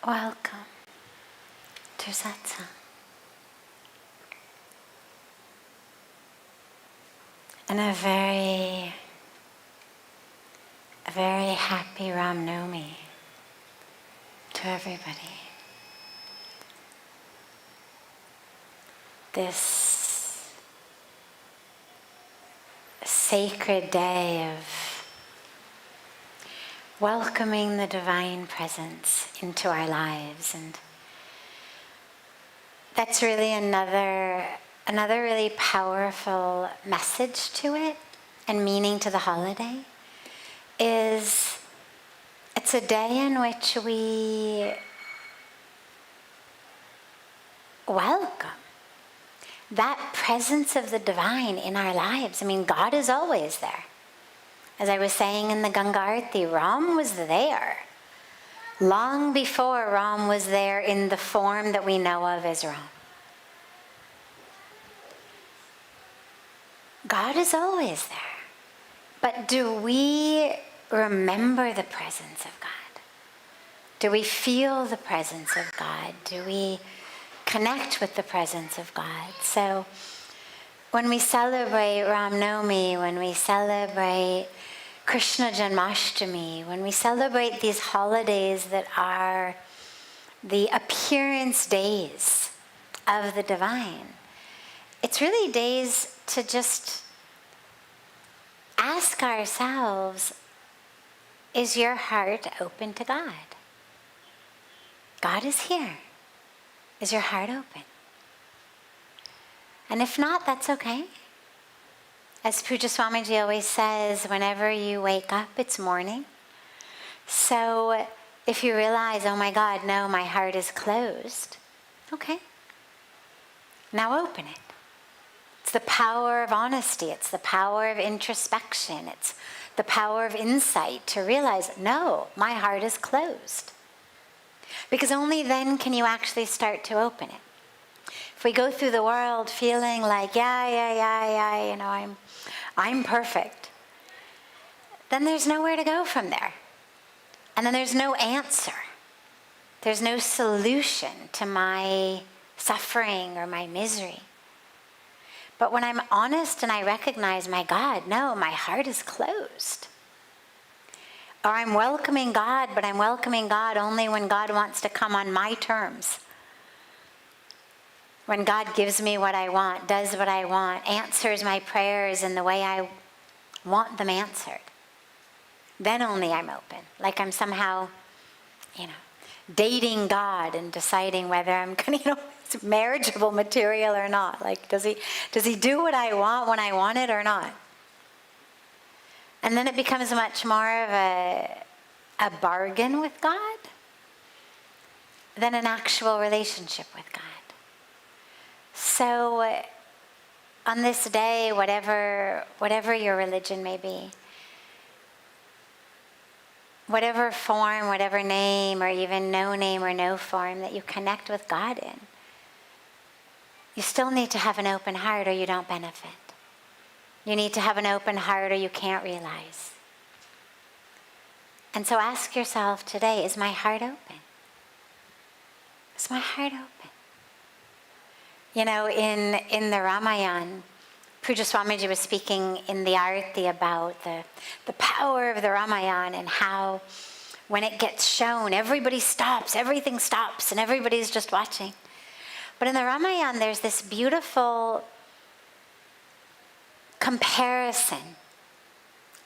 Welcome to Satsang. And a very happy Ram Navami to everybody. This sacred day of welcoming the Divine Presence into our lives. And that's really another really powerful message to it and meaning to the holiday is it's a day in which we welcome that presence of the divine in our lives. I mean, God is always there. As I was saying in the Ganga Arati, Ram was there long before Ram was there in the form that we know of as Ram. God is always there. But do we remember the presence of God? Do we feel the presence of God? Do we connect with the presence of God? So when we celebrate Ram Navami, when we celebrate Krishna Janmashtami, when we celebrate these holidays that are the appearance days of the divine, it's really days to just ask ourselves, is your heart open to God? God is here. Is your heart open? And if not, that's okay. As Pujya Swamiji always says, whenever you wake up, it's morning. So if you realize, oh my God, no, my heart is closed, okay. Now open it. It's the power of honesty. It's the power of introspection. It's the power of insight to realize, no, my heart is closed. Because only then can you actually start to open it. If we go through the world feeling like, I'm perfect, then there's nowhere to go from there. And then there's no answer. There's no solution to my suffering or my misery. But when I'm honest and I recognize, my God, no, my heart is closed. Or I'm welcoming God, but I'm welcoming God only when God wants to come on my terms. When God gives me what I want, does what I want, answers my prayers in the way I want them answered, then only I'm open. Like I'm somehow, dating God and deciding whether I'm going to, it's marriageable material or not. Like, does he do what I want when I want it or not? And then it becomes much more of a bargain with God than an actual relationship with God. So on this day, whatever your religion may be, whatever form, whatever name, or even no name or no form that you connect with God in, you still need to have an open heart or you don't benefit. You need to have an open heart or you can't realize. And so ask yourself today, is my heart open? Is my heart open? In the Ramayana, Pujya Swamiji was speaking in the Arati about the power of the Ramayana and how when it gets shown, everybody stops, everything stops, and everybody's just watching. But in the Ramayana, there's this beautiful comparison,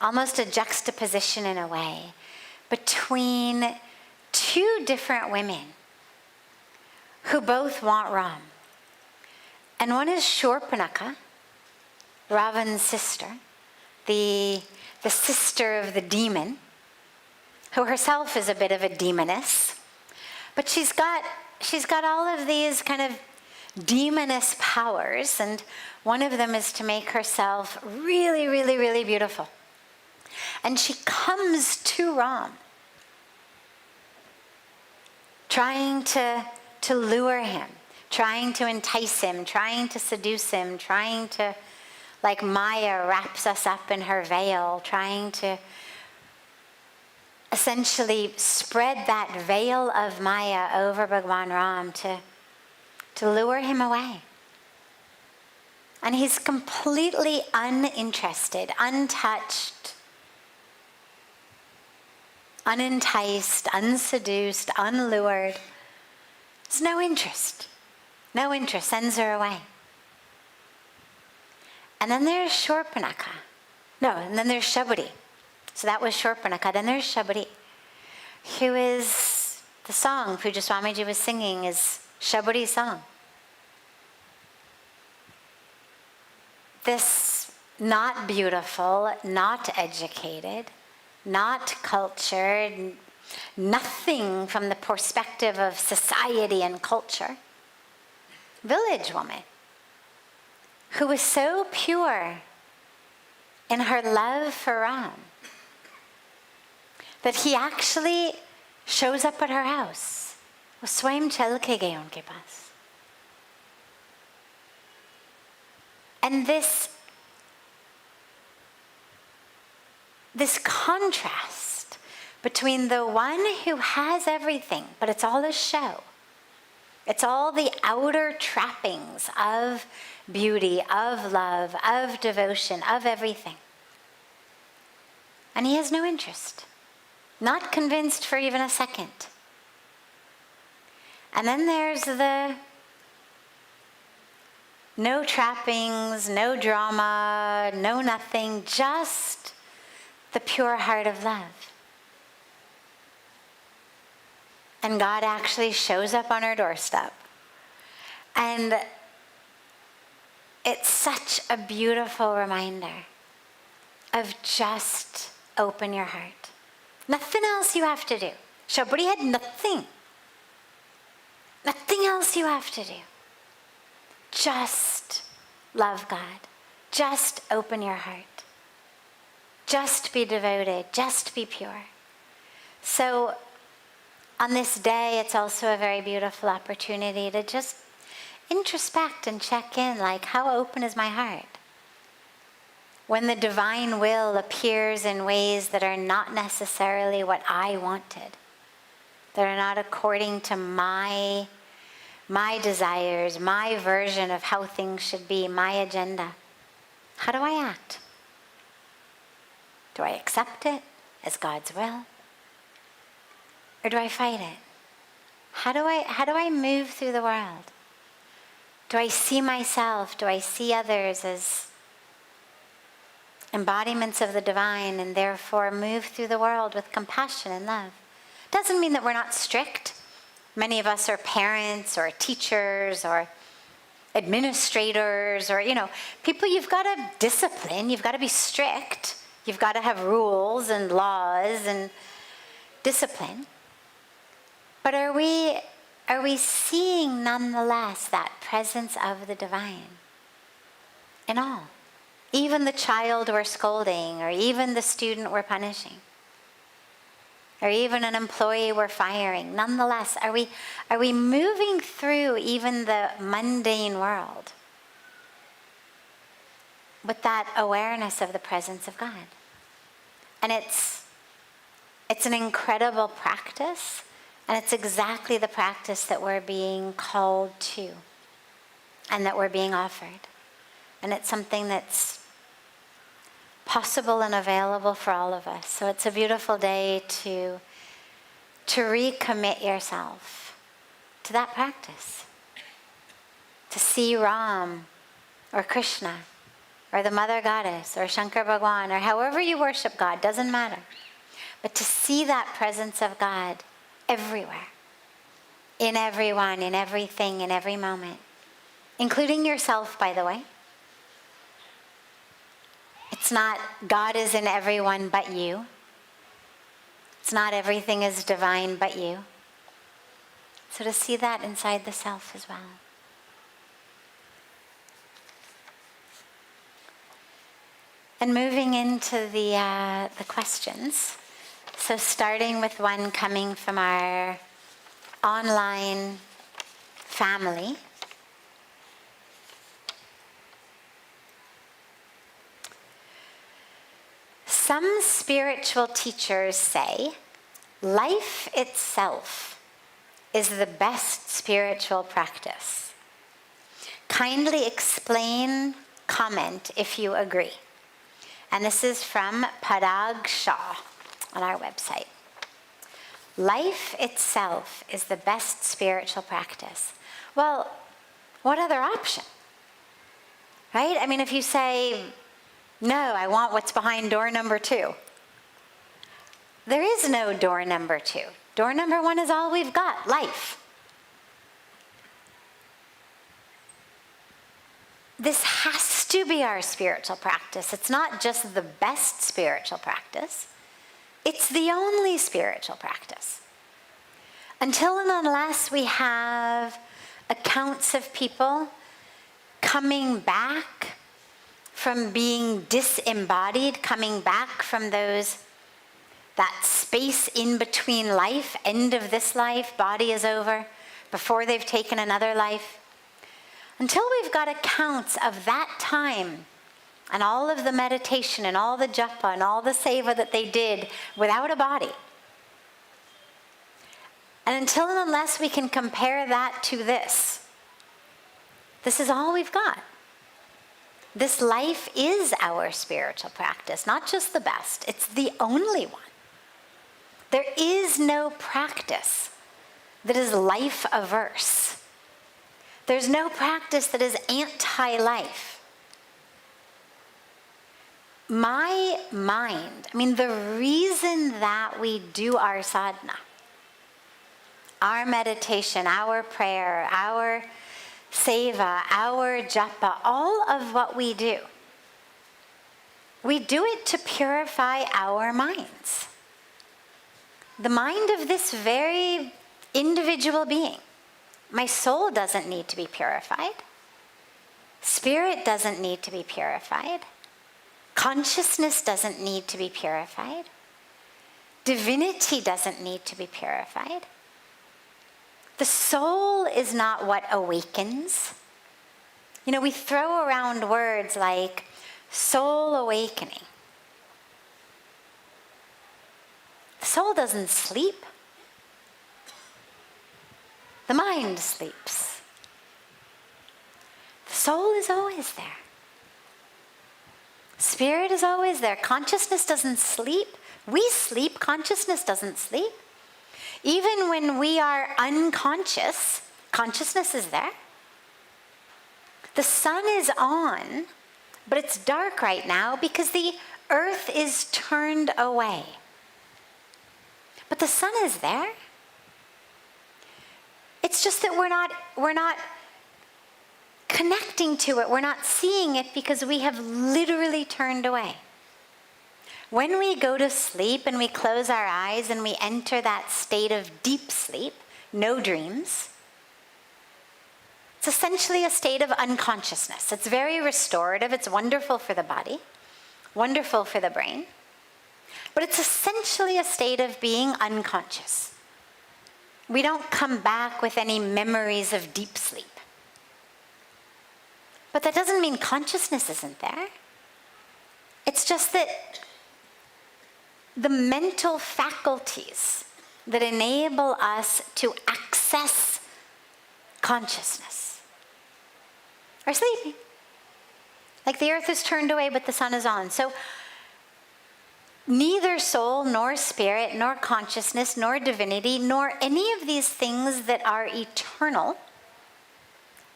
almost a juxtaposition in a way, between two different women who both want Ram. And one is Shurpanakha, Ravan's sister, the sister of the demon, who herself is a bit of a demoness. But she's got all of these kind of demoness powers, and one of them is to make herself really, really, really beautiful. And she comes to Ram, trying to lure him, trying to entice him, trying to seduce him, trying to, like Maya wraps us up in her veil, trying to essentially spread that veil of Maya over Bhagwan Ram to lure him away. And he's completely uninterested, untouched, unenticed, unseduced, unlured. There's no interest. No interest, sends her away. And then there's Shurpanakha. No, and then there's Shaburi. So that was Shurpanakha. Then there's Shaburi, who is the song Pujya Swamiji was singing is Shaburi's song. This not beautiful, not educated, not cultured, nothing from the perspective of society and culture, village woman who was so pure in her love for Ram that he actually shows up at her house. वो स्वयं चल के गए उनके पास. And this contrast between the one who has everything, but it's all a show. It's all the outer trappings of beauty, of love, of devotion, of everything. And he has no interest, not convinced for even a second. And then there's the no trappings, no drama, no nothing, just the pure heart of love. And God actually shows up on her doorstep. And it's such a beautiful reminder of just open your heart. Nothing else you have to do. Shaburi had nothing. Nothing else you have to do. Just love God. Just open your heart. Just be devoted. Just be pure. So on this day, it's also a very beautiful opportunity to just introspect and check in, like, how open is my heart? When the divine will appears in ways that are not necessarily what I wanted, that are not according to my desires, my version of how things should be, my agenda, how do I act? Do I accept it as God's will? Or do I fight it? How do I move through the world? Do I see myself? Do I see others as embodiments of the divine and therefore move through the world with compassion and love? Doesn't mean that we're not strict. Many of us are parents or teachers or administrators or, people you've got to discipline. You've got to be strict. You've got to have rules and laws and discipline. But are we seeing nonetheless that presence of the divine in all? Even the child we're scolding, or even the student we're punishing, or even an employee we're firing. Nonetheless, are we moving through even the mundane world with that awareness of the presence of God? And it's an incredible practice. And it's exactly the practice that we're being called to and that we're being offered. And it's something that's possible and available for all of us. So it's a beautiful day to recommit yourself to that practice. To see Ram or Krishna or the Mother Goddess or Shankar Bhagwan or however you worship God, doesn't matter. But to see that presence of God everywhere, in everyone, in everything, in every moment, including yourself, by the way. It's not God is in everyone but you. It's not everything is divine but you. So to see that inside the self as well. And moving into the questions. So starting with one coming from our online family. Some spiritual teachers say Life itself is the best spiritual practice. Kindly explain, comment if you agree. And this is from Parag Shah on our website. Life itself is the best spiritual practice. Well, what other option? Right? I mean, if you say, no, I want what's behind door number 2. There is no door number 2. Door number 1 is all we've got, life. This has to be our spiritual practice. It's not just the best spiritual practice. It's the only spiritual practice. Until and unless we have accounts of people coming back from being disembodied, coming back from that space in between life, end of this life, body is over, before they've taken another life. Until we've got accounts of that time and all of the meditation and all the japa and all the seva that they did without a body. And until and unless we can compare that to this is all we've got. This life is our spiritual practice, not just the best, it's the only one. There is no practice that is life averse. There's no practice that is anti-life. My mind, the reason that we do our sadhana, our meditation, our prayer, our seva, our japa, all of what we do it to purify our minds. The mind of this very individual being. My soul doesn't need to be purified. Spirit doesn't need to be purified. Consciousness doesn't need to be purified. Divinity doesn't need to be purified. The soul is not what awakens. We throw around words like soul awakening. The soul doesn't sleep. The mind sleeps. The soul is always there. Spirit is always there. Consciousness doesn't sleep. We sleep. Consciousness doesn't sleep. Even when we are unconscious, consciousness is there. The sun is on, but it's dark right now because the earth is turned away. But the sun is there. It's just that we're not connecting to it. We're not seeing it because we have literally turned away. When we go to sleep and we close our eyes and we enter that state of deep sleep, no dreams, it's essentially a state of unconsciousness. It's very restorative. It's wonderful for the body, wonderful for the brain. But it's essentially a state of being unconscious. We don't come back with any memories of deep sleep. But that doesn't mean consciousness isn't there. It's just that the mental faculties that enable us to access consciousness are sleeping. Like the earth is turned away, but the sun is on. So neither soul, nor spirit, nor consciousness, nor divinity, nor any of these things that are eternal,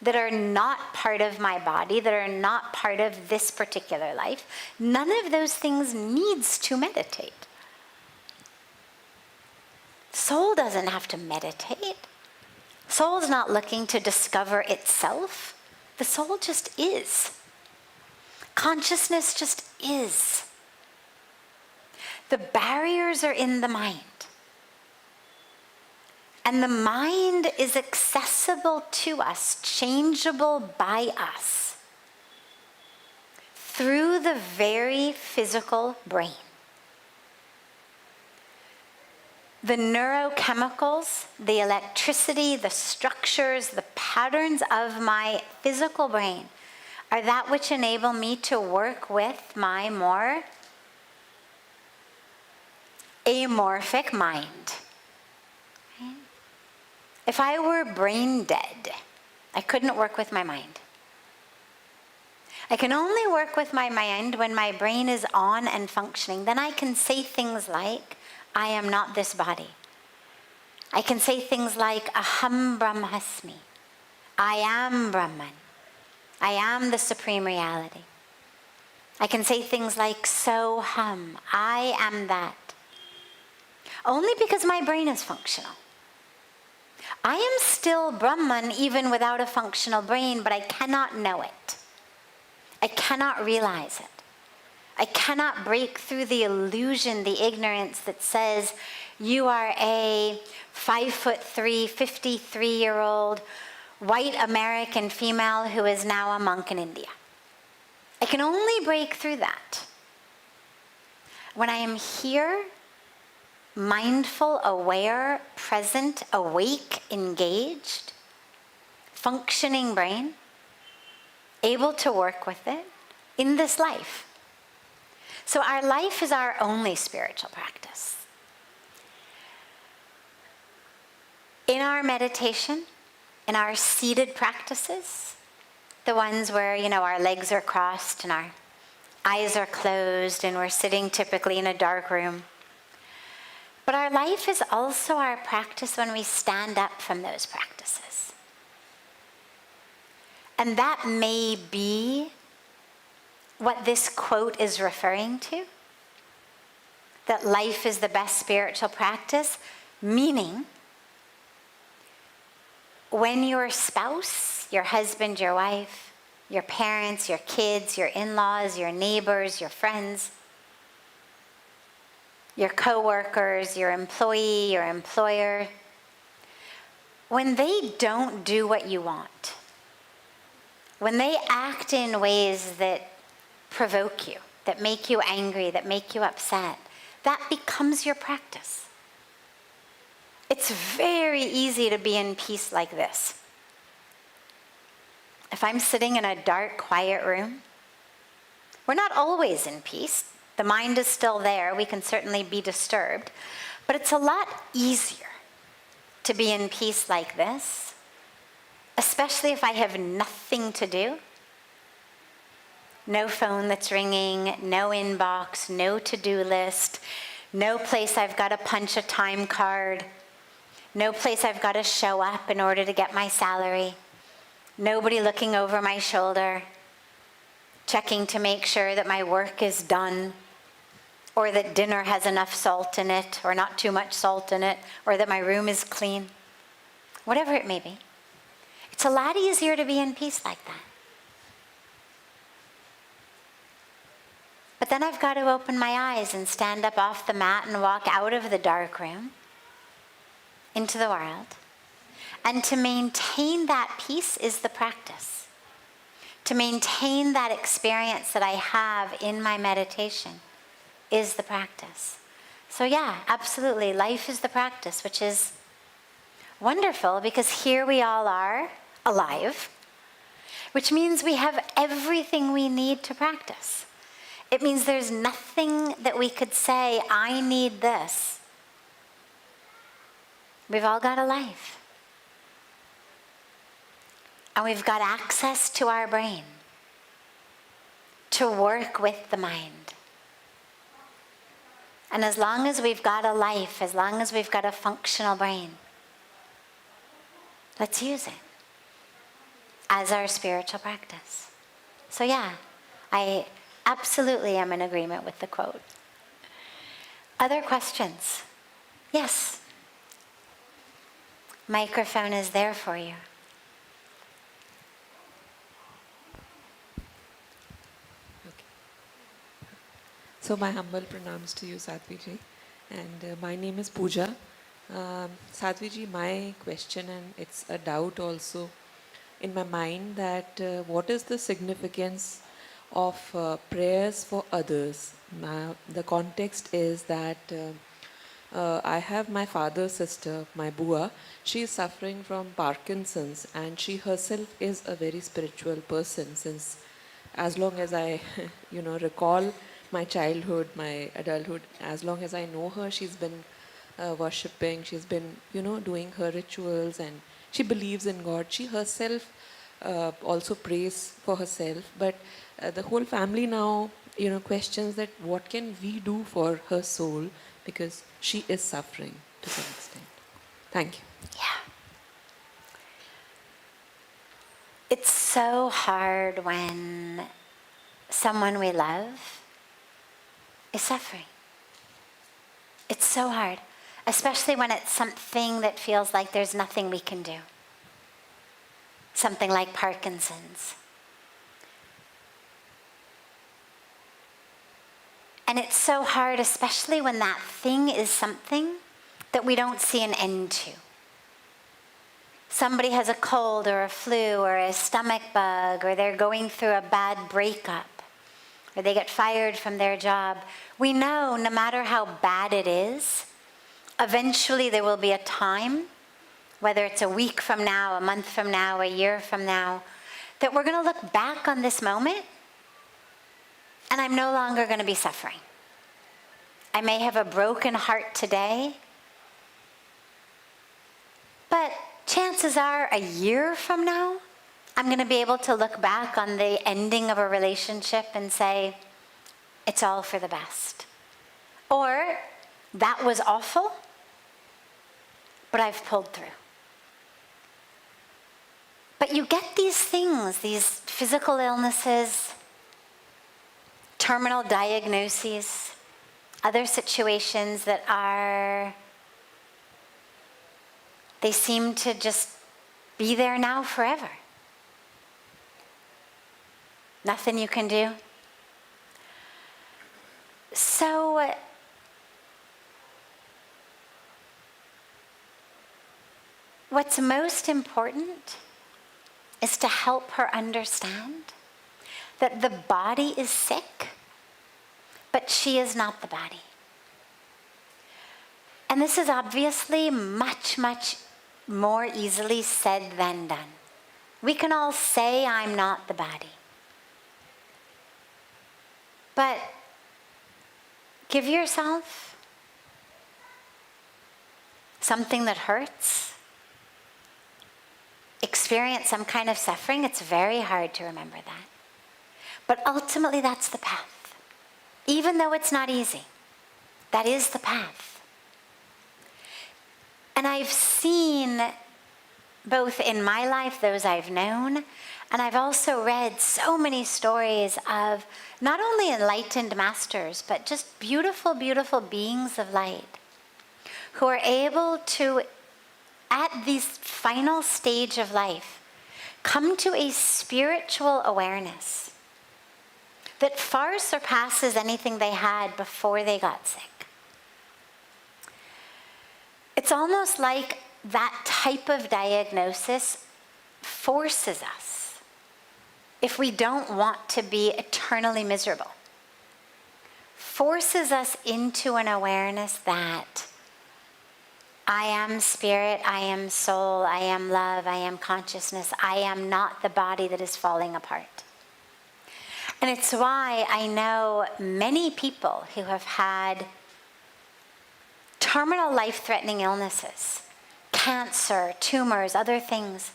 that are not part of my body, that are not part of this particular life, none of those things needs to meditate. Soul doesn't have to meditate. Soul's not looking to discover itself. The soul just is. Consciousness just is. The barriers are in the mind. And the mind is accessible to us, changeable by us, through the very physical brain. The neurochemicals, the electricity, the structures, the patterns of my physical brain are that which enable me to work with my more amorphic mind. Right? If I were brain dead, I couldn't work with my mind. I can only work with my mind when my brain is on and functioning. Then I can say things like, I am not this body. I can say things like, Aham Brahmasmi. I am Brahman. I am the supreme reality. I can say things like, Soham. I am that. Only because my brain is functional. I am still Brahman even without a functional brain, but I cannot know it. I cannot realize it. I cannot break through the illusion, the ignorance that says you are a 5'3", 53-year-old white American female who is now a monk in India. I can only break through that when I am here, mindful, aware, present, awake, engaged, functioning brain, able to work with it in this life. So our life is our only spiritual practice. In our meditation, in our seated practices, the ones where, our legs are crossed and our eyes are closed and we're sitting typically in a dark room. But our life is also our practice when we stand up from those practices. And that may be what this quote is referring to, that life is the best spiritual practice, meaning when your spouse, your husband, your wife, your parents, your kids, your in-laws, your neighbors, your friends, your co-workers, your employee, your employer, when they don't do what you want, when they act in ways that provoke you, that make you angry, that make you upset, that becomes your practice. It's very easy to be in peace like this. If I'm sitting in a dark, quiet room, we're not always in peace. The mind is still there. We can certainly be disturbed. But it's a lot easier to be in peace like this, especially if I have nothing to do. No phone that's ringing, no inbox, no to-do list, no place I've got to punch a time card, no place I've got to show up in order to get my salary, nobody looking over my shoulder, checking to make sure that my work is done, or that dinner has enough salt in it, or not too much salt in it, or that my room is clean, whatever it may be. It's a lot easier to be in peace like that. But then I've got to open my eyes and stand up off the mat and walk out of the dark room into the world. And to maintain that peace is the practice. To maintain that experience that I have in my meditation is the practice. So yeah, absolutely, life is the practice, which is wonderful because here we all are, alive, which means we have everything we need to practice. It means there's nothing that we could say, I need this. We've all got a life. And we've got access to our brain to work with the mind. And as long as we've got a life, as long as we've got a functional brain, let's use it as our spiritual practice. So yeah, I absolutely am in agreement with the quote. Other questions? Yes. Microphone is there for you. Okay. So my humble pranams to you, Sadhviji. And my name is Pooja. Sadhviji, my question, and it's a doubt also in my mind, that what is the significance of prayers for others? The context is that I have my father's sister, my Bua. She is suffering from Parkinson's, and she herself is a very spiritual person, since as long as I recall, my childhood, my adulthood. As long as I know her, she's been worshipping, she's been, doing her rituals, and she believes in God. She herself also prays for herself, but the whole family now, questions that what can we do for her soul, because she is suffering to some extent. Thank you. Yeah. It's so hard when someone we love is suffering. It's so hard, especially when it's something that feels like there's nothing we can do. Something like Parkinson's. And it's so hard, especially when that thing is something that we don't see an end to. Somebody has a cold or a flu or a stomach bug, or they're going through a bad breakup, or they get fired from their job. We know no matter how bad it is, eventually there will be a time, whether it's a week from now, a month from now, a year from now, that we're going to look back on this moment and I'm no longer going to be suffering. I may have a broken heart today, but chances are a year from now, I'm going to be able to look back on the ending of a relationship and say, it's all for the best. Or, that was awful, but I've pulled through. But you get these things, these physical illnesses, terminal diagnoses, other situations that they seem to just be there now forever. Nothing you can do. So, what's most important is to help her understand that the body is sick, but she is not the body. And this is obviously much, much more easily said than done. We can all say, I'm not the body. But give yourself something that hurts, experience some kind of suffering. It's very hard to remember that. But ultimately, that's the path. Even though it's not easy, that is the path. And I've seen, both in my life, those I've known, and I've also read so many stories of not only enlightened masters, but just beautiful, beautiful beings of light who are able to, at this final stage of life, come to a spiritual awareness that far surpasses anything they had before they got sick. It's almost like that type of diagnosis forces us, if we don't want to be eternally miserable, forces us into an awareness that I am spirit, I am soul, I am love, I am consciousness, I am not the body that is falling apart. And it's why I know many people who have had terminal life-threatening illnesses, cancer, tumors, other things,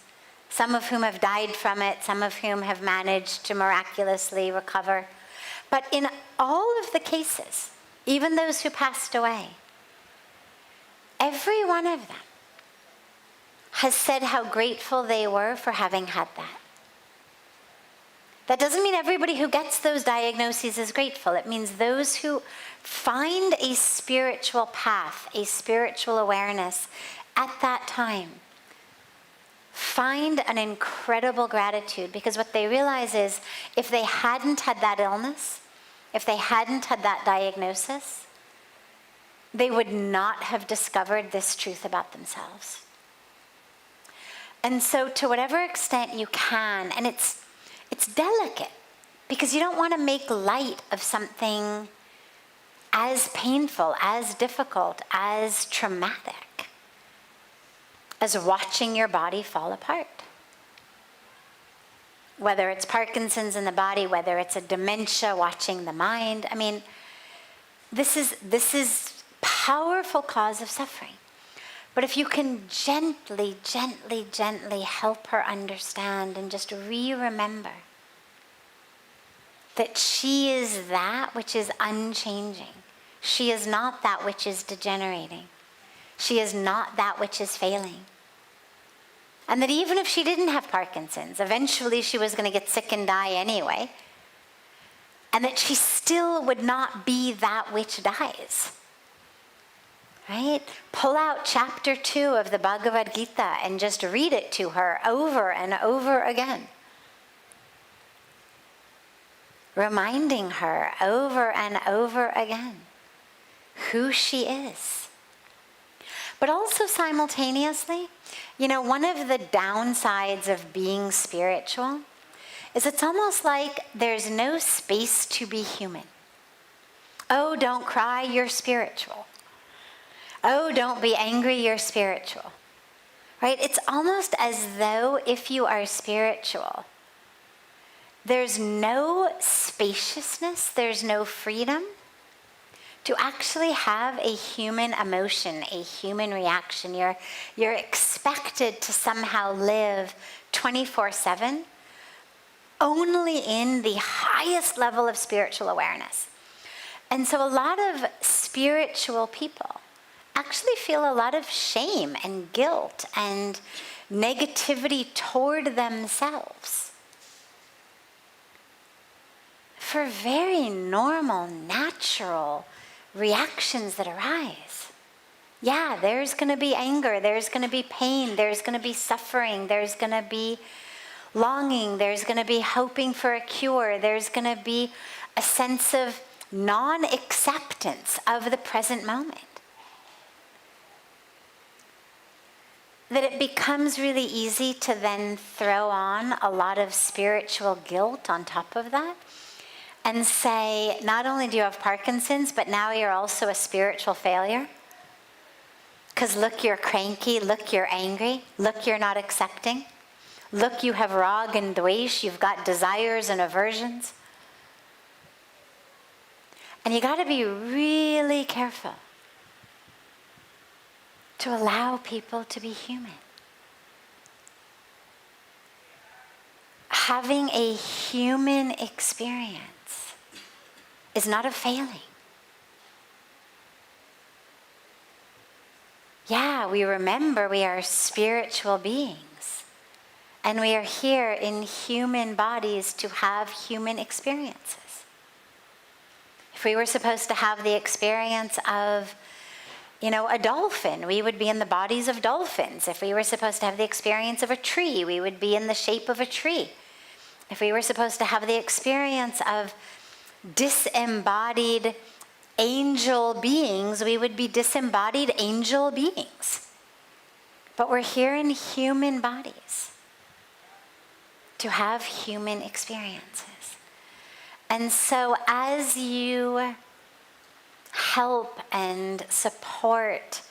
some of whom have died from it, some of whom have managed to miraculously recover. But in all of the cases, even those who passed away, every one of them has said how grateful they were for having had that. That doesn't mean everybody who gets those diagnoses is grateful. It means those who find a spiritual path, a spiritual awareness at that time, find an incredible gratitude, because what they realize is if they hadn't had that illness, if they hadn't had that diagnosis, they would not have discovered this truth about themselves. And so to whatever extent you can, and it's delicate, because you don't want to make light of something as painful, as difficult, as traumatic as watching your body fall apart. whether it's Parkinson's in the body, whether it's a dementia watching the mind. I mean, this is powerful cause of suffering. But if you can gently, gently, gently help her understand and just remember that she is that which is unchanging. She is not that which is degenerating. She is not that which is failing. And that even if she didn't have Parkinson's, eventually she was going to get sick and die anyway. And that she still would not be that which dies. Right? Pull out chapter 2 of the Bhagavad Gita and just read it to her over and over again. Reminding her over and over again who she is. But also simultaneously, one of the downsides of being spiritual is it's almost like there's no space to be human. Oh, don't cry, you're spiritual. Oh, don't be angry, you're spiritual. Right? It's almost as though if you are spiritual, there's no spaciousness, there's no freedom to actually have a human emotion, a human reaction. You're expected to somehow live 24/7 only in the highest level of spiritual awareness. And so a lot of spiritual people actually feel a lot of shame and guilt and negativity toward themselves for very normal, natural reactions that arise. Yeah, there's going to be anger, there's going to be pain, there's going to be suffering, there's going to be longing, there's going to be hoping for a cure, there's going to be a sense of non-acceptance of the present moment. That it becomes really easy to then throw on a lot of spiritual guilt on top of that and say, not only do you have Parkinson's, but now you're also a spiritual failure. Because look, you're cranky, look, you're angry, look, you're not accepting. Look, you have rag and dvesh, you've got desires and aversions. And you got to be really careful to allow people to be human. Having a human experience is not a failing. Yeah, we remember we are spiritual beings. And we are here in human bodies to have human experiences. If we were supposed to have the experience of, a dolphin, we would be in the bodies of dolphins. If we were supposed to have the experience of a tree, we would be in the shape of a tree. If we were supposed to have the experience of disembodied angel beings, we would be disembodied angel beings. But we're here in human bodies to have human experiences. And so as you help and support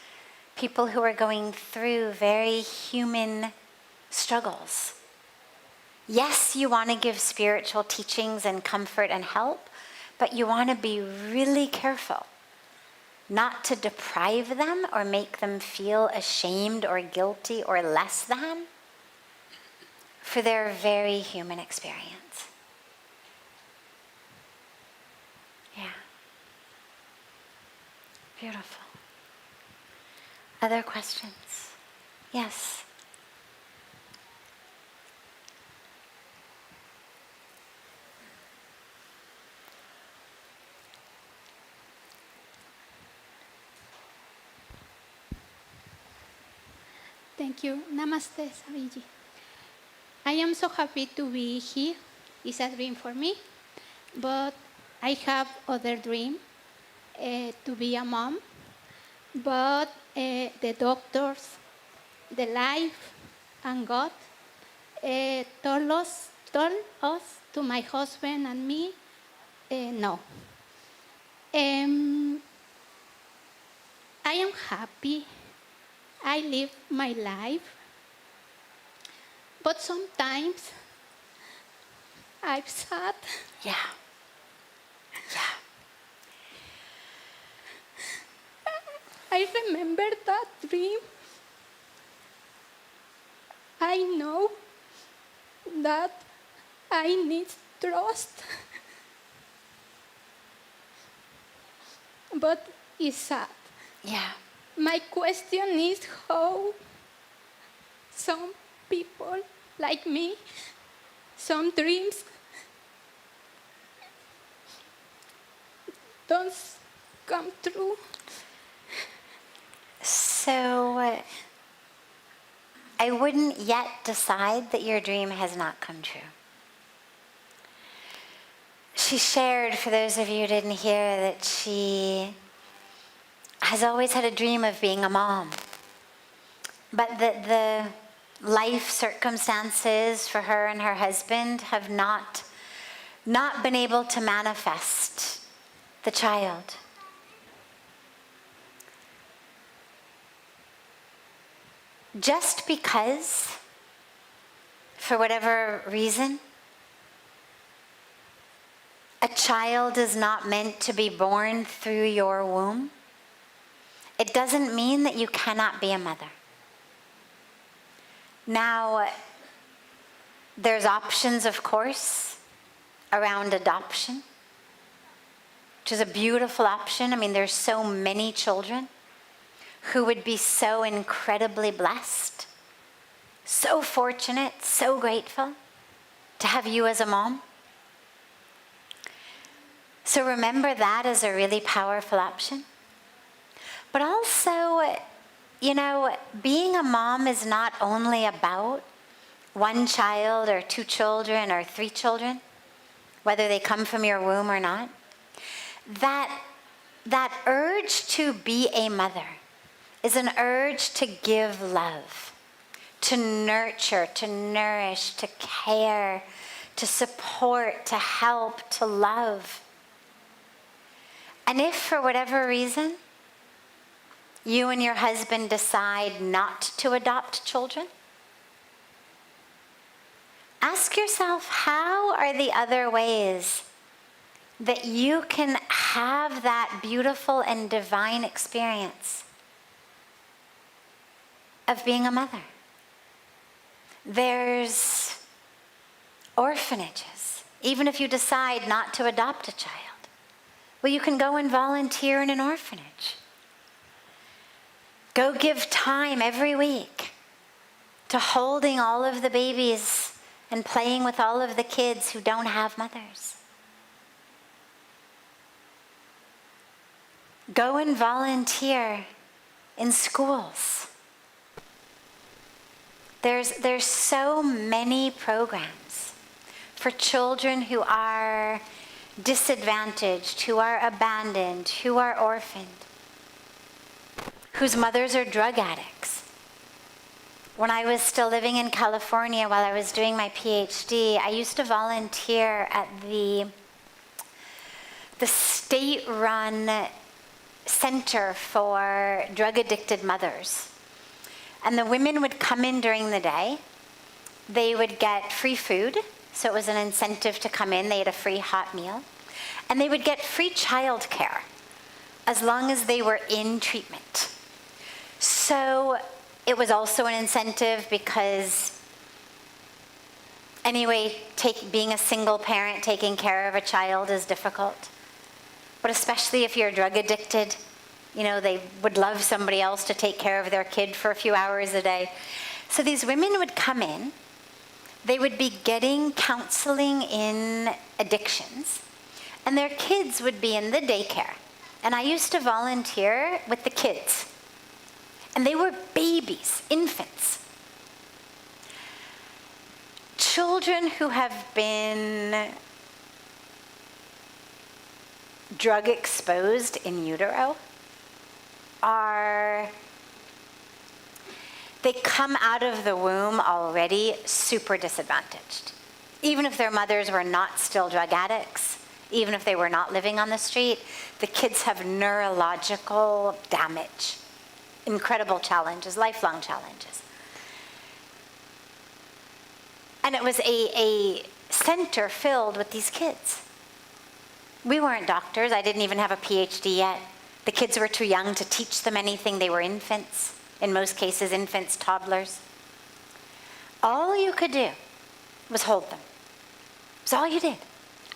people who are going through very human struggles, yes, you want to give spiritual teachings and comfort and help, but you want to be really careful not to deprive them or make them feel ashamed or guilty or less than for their very human experience. Yeah. Beautiful. Other questions? Yes. Thank you. Namaste, Saviji. I am so happy to be here. It's a dream for me, but I have other dream to be a mom. But the doctors, the life, and God told us to my husband and me, no. I am happy. I live my life. But sometimes I'm sad. Yeah. Yeah. I remember that dream. I know that I need trust. But it's sad. Yeah. My question is how some people like me, some dreams don't come true. So I wouldn't yet decide that your dream has not come true. She shared, for those of you who didn't hear, that she has always had a dream of being a mom, but that the life circumstances for her and her husband have not been able to manifest the child. Just because, for whatever reason, a child is not meant to be born through your womb, it doesn't mean that you cannot be a mother. Now, there's options, of course, around adoption, which is a beautiful option. I mean, there's so many children who would be so incredibly blessed, so fortunate, so grateful to have you as a mom. So remember that as a really powerful option. But also, you know, being a mom is not only about one child or two children or three children, whether they come from your womb or not. That urge to be a mother is an urge to give love, to nurture, to nourish, to care, to support, to help, to love. And if for whatever reason you and your husband decide not to adopt children, ask yourself, how are the other ways that you can have that beautiful and divine experience of being a mother? There's orphanages, even if you decide not to adopt a child. Well, you can go and volunteer in an orphanage. Go give time every week to holding all of the babies and playing with all of the kids who don't have mothers. Go and volunteer in schools. There's so many programs for children who are disadvantaged, who are abandoned, who are orphaned, whose mothers are drug addicts. When I was still living in California while I was doing my PhD, I used to volunteer at the state-run center for drug-addicted mothers. And the women would come in during the day. They would get free food, so it was an incentive to come in. They had a free hot meal. And they would get free childcare as long as they were in treatment. So it was also an incentive because anyway, being a single parent, taking care of a child is difficult. But especially if you're drug addicted, you know, they would love somebody else to take care of their kid for a few hours a day. So these women would come in. They would be getting counseling in addictions, and their kids would be in the daycare. And I used to volunteer with the kids. And they were babies, infants. Children who have been drug exposed in utero they come out of the womb already super disadvantaged. Even if their mothers were not still drug addicts, even if they were not living on the street, the kids have neurological damage, incredible challenges, lifelong challenges. And it was a center filled with these kids. We weren't doctors. I didn't even have a PhD yet. The kids were too young to teach them anything. They were infants. In most cases, infants, toddlers. All you could do was hold them. It was all you did.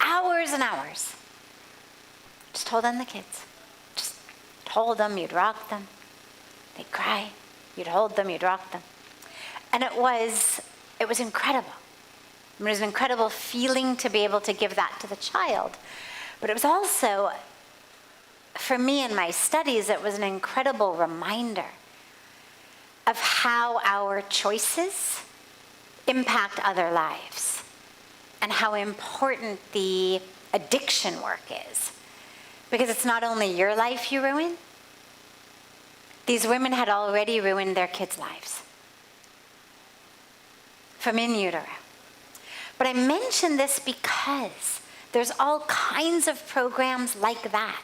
Hours and hours. Just hold on the kids. Just hold them, you'd rock them. They'd cry. You'd hold them, you'd rock them. And it was incredible. I mean, it was an incredible feeling to be able to give that to the child. But it was also, for me in my studies, it was an incredible reminder of how our choices impact other lives and how important the addiction work is. Because it's not only your life you ruin. These women had already ruined their kids' lives from in utero. But I mention this because there's all kinds of programs like that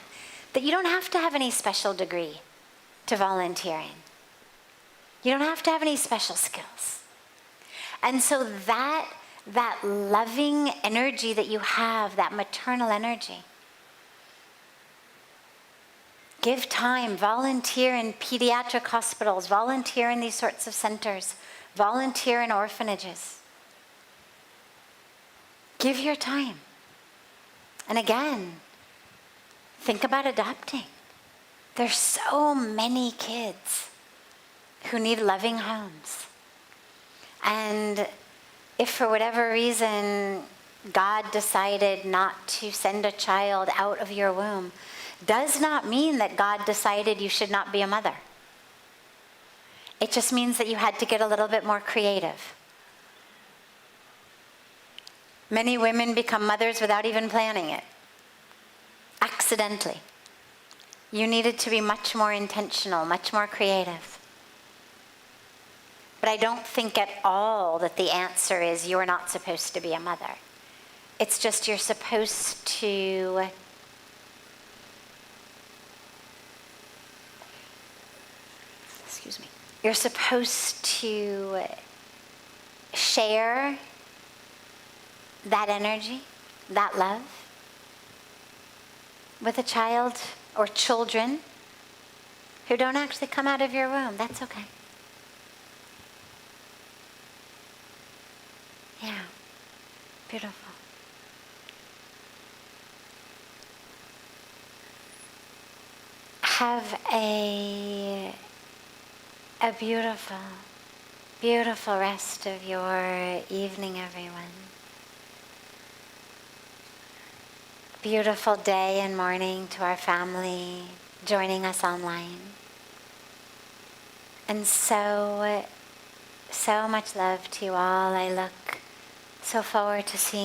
you don't have to have any special degree to volunteer in. You don't have to have any special skills. And so that loving energy that you have, that maternal energy, give time, volunteer in pediatric hospitals, volunteer in these sorts of centers, volunteer in orphanages. Give your time. And again, think about adopting. There's so many kids who need loving homes. And if for whatever reason God decided not to send a child out of your womb, does not mean that God decided you should not be a mother. It just means that you had to get a little bit more creative. Many women become mothers without even planning it. Accidentally. You needed to be much more intentional, much more creative. But I don't think at all that the answer is you're not supposed to be a mother. It's just you're supposed to you're supposed to share that energy, that love with a child or children who don't actually come out of your womb. That's okay. Yeah, beautiful. Have a beautiful, beautiful rest of your evening, everyone. Beautiful day and morning to our family joining us online. And so much love to you all. I look so forward to seeing